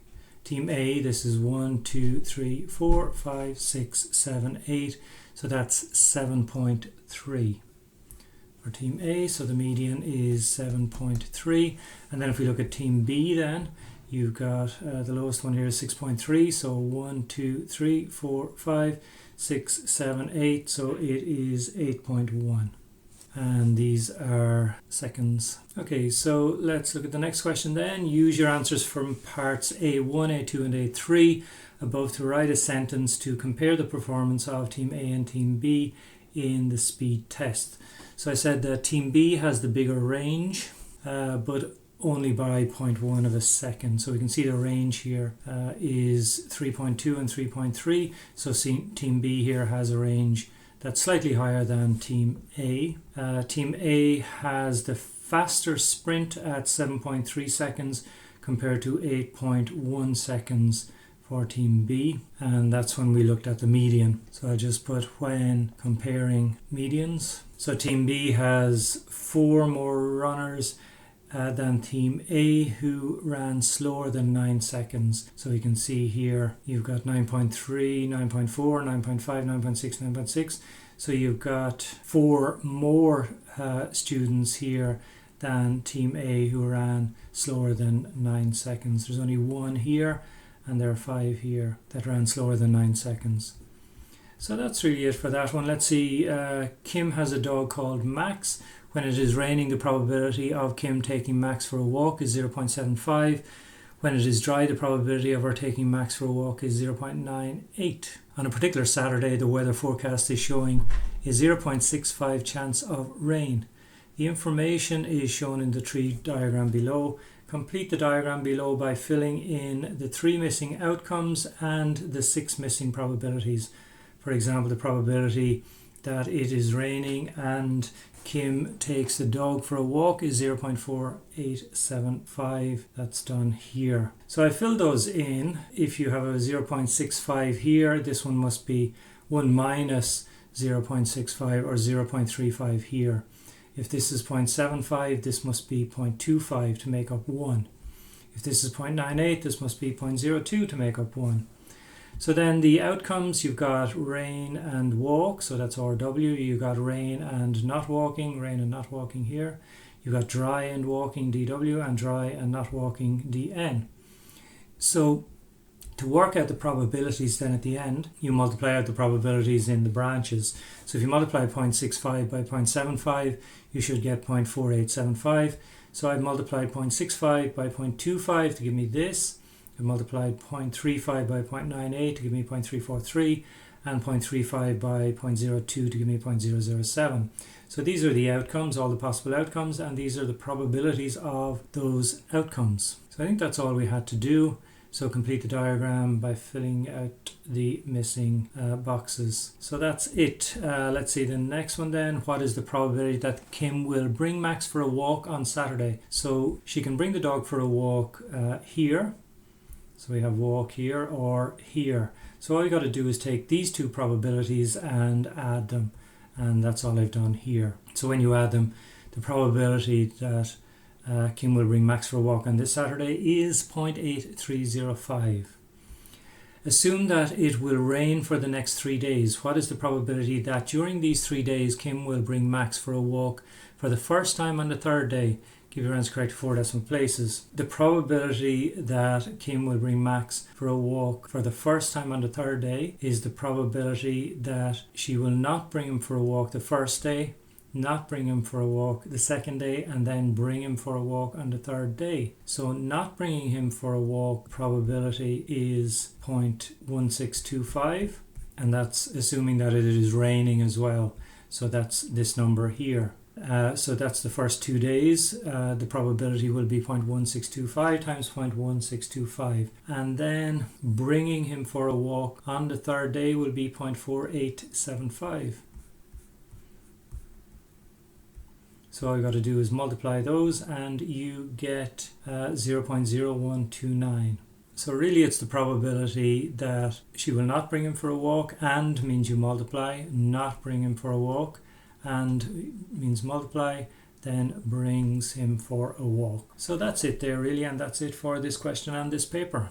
Speaker 1: Team A, this is 1, 2, 3, 4, 5, 6, 7, 8. So that's 7.3 for Team A. So the median is 7.3. And then if we look at Team B then, you've got the lowest one here is 6.3. So 1, 2, 3, 4, 5, 6, 7, 8. So it is 8.1. And these are seconds. Okay, so let's look at the next question then. Use your answers from parts A1, A2 and A3 above to write a sentence to compare the performance of Team A and Team B in the speed test. So I said that Team B has the bigger range, but only by 0.1 of a second. So we can see the range here is 3.2 and 3.3. So Team B here has a range That's slightly higher than Team A. Team A has the faster sprint at 7.3 seconds compared to 8.1 seconds for Team B, and that's when we looked at the median. So I just put when comparing medians. So Team B has 4 more runners than Team A, who ran slower than 9 seconds. So you can see here you've got 9.3, 9.4, 9.5, 9.6, 9.6. So you've got 4 more students here than Team A who ran slower than 9 seconds. There's only 1 here, and there are 5 here that ran slower than 9 seconds. So that's really it for that one. Let's see, Kim has a dog called Max. When it is raining, the probability of Kim taking Max for a walk is 0.75. When it is dry, the probability of her taking Max for a walk is 0.98. On a particular Saturday, the weather forecast is showing a 0.65 chance of rain. The information is shown in the tree diagram below. Complete the diagram below by filling in the 3 missing outcomes and the 6 missing probabilities. For example, the probability that it is raining and Kim takes the dog for a walk is 0.4875. That's done here. So I filled those in. If you have a 0.65 here, this one must be 1 minus 0.65 or 0.35 here. If this is 0.75, this must be 0.25 to make up 1. If this is 0.98, this must be 0.02 to make up 1. So then the outcomes, you've got rain and walk, so that's RW. You've got rain and not walking here. You've got dry and walking, DW, and dry and not walking, DN. So to work out the probabilities then at the end, you multiply out the probabilities in the branches. So if you multiply 0.65 by 0.75, you should get 0.4875. So I've multiplied 0.65 by 0.25 to give me this. I've multiplied 0.35 by 0.98 to give me 0.343, and 0.35 by 0.02 to give me 0.007. So these are the outcomes, all the possible outcomes, and these are the probabilities of those outcomes. So I think that's all we had to do. So complete the diagram by filling out the missing boxes. So that's it. Let's see the next one then. What is the probability that Kim will bring Max for a walk on Saturday? So she can bring the dog for a walk here. So we have walk here or here. So all you got to do is take these 2 probabilities and add them. And that's all I've done here. So when you add them, the probability that Kim will bring Max for a walk on this Saturday is 0.8305. Assume that it will rain for the next 3 days. What is the probability that during these 3 days Kim will bring Max for a walk for the first time on the 3rd day? Give your answer correct to 4 decimal places. The probability that Kim will bring Max for a walk for the first time on the 3rd day is the probability that she will not bring him for a walk the 1st day, not bring him for a walk the 2nd day, and then bring him for a walk on the 3rd day. So not bringing him for a walk probability is 0.1625, and that's assuming that it is raining as well. So that's this number here. So that's the first 2 days. The probability will be 0.1625 times 0.1625. And then bringing him for a walk on the 3rd day will be 0.4875. So all you got to do is multiply those and you get 0.0129. So really it's the probability that she will not bring him for a walk, and means you multiply, not bring him for a walk, and means multiply, then brings him for a walk. So that's it there really, and that's it for this question and this paper.